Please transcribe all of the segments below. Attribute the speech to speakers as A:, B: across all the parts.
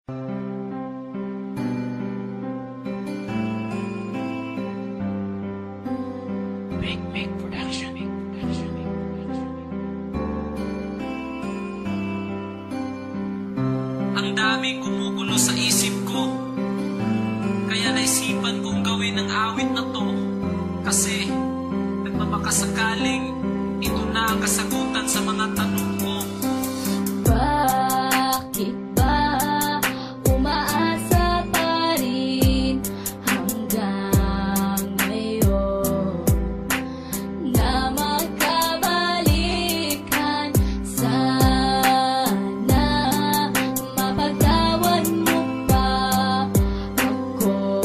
A: Make production. Ang daming gumugulo sa isip ko, kaya naisipan kong gawin ang awit na to. Kasi nagmamakasaling ito na ang kasagutan sa mga tanong ko.
B: Bakit ba umaasa pa rin hanggang ngayon na magkabalikan? Sana mapagtawan mo pa ako.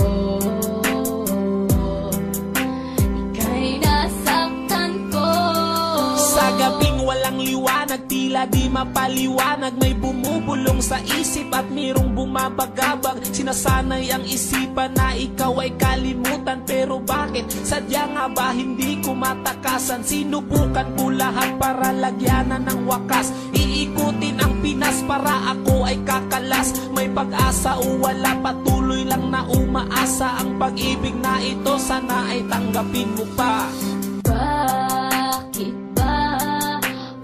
B: Ika'y nasaktan ko.
A: Sa gabing walang liwanag, tila di mapaliwanag, may bumubulong sa isip at mayroong bumabagabag. Sinasanay ang isipan na ikaw ay kalimutan, pero bakit? Sadya nga ba hindi ko matakasan? Sinubukan ko lahat para lagyanan ng wakas, iikutin ang Pinas para ako ay kakalas. May pag-asa o wala, patuloy lang na umaasa. Ang pag-ibig na ito sana ay tanggapin mo pa.
B: Bakit ba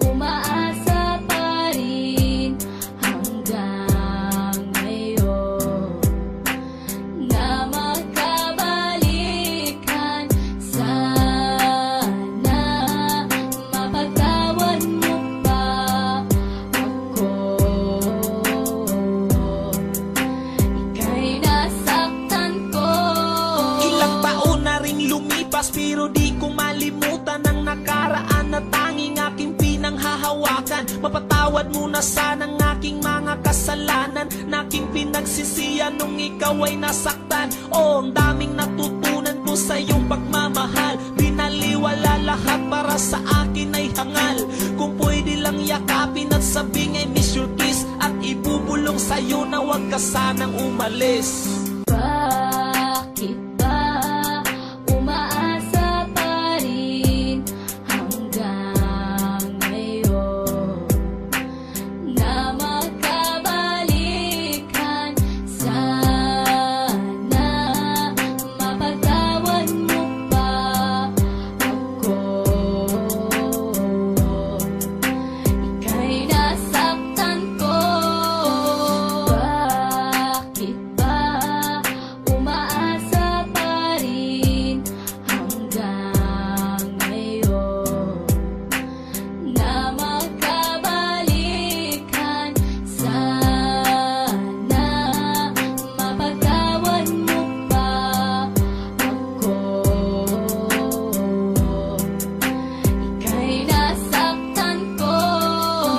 B: umaasa pa rin hanggang ngayon na magkabalikan? Sana mapagtawan mo pa ako. Ika'y nasaktan ko.
A: Ilang taon na ring lumipas, pero di ko malimutan ang nakaraan na tanging aking pinanghahawakan. Mapatawad mo na sana ang aking mga kasalanan, naking pinagsisiyan nung ikaw ay nasaktan. Oh, ang daming natutunan ko sa iyong pagmamahal. Binaliwala lahat para sa akin ay hangal. Kung pwede lang yakapin at sabing I miss your kiss, at ibubulong sa'yo na huwag ka sanang umalis.
B: Bakit ba umaasa pa rin hanggang ngayon na magkabalikan? Sana mapagtawan mo pa ako. Ika'y nasaktan ko. Bakit ba umaasa pa rin hanggang ngayon na magkabalikan? Sana mapagtawan mo pa ako. Ika'y nasaktan ko.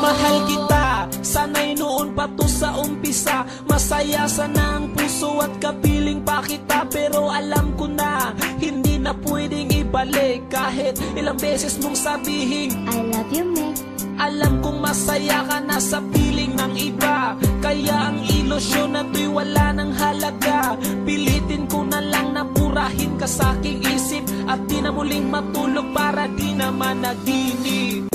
A: Mahal kita, sana'y noon pa to sa umpisa. Masaya sana ang puso at kapiling pa kita, pero alam ko na hindi na pwedeng ibalik. Kahit ilang beses mong sabihin
B: I love you, me.
A: alam kong masaya ka na sa piling ng iba, kaya ang ilusyon na to'y wala ng halaga. Pilitin ko na lang na purahin ka sa aking isip, at di na muling matulog para di na managinip.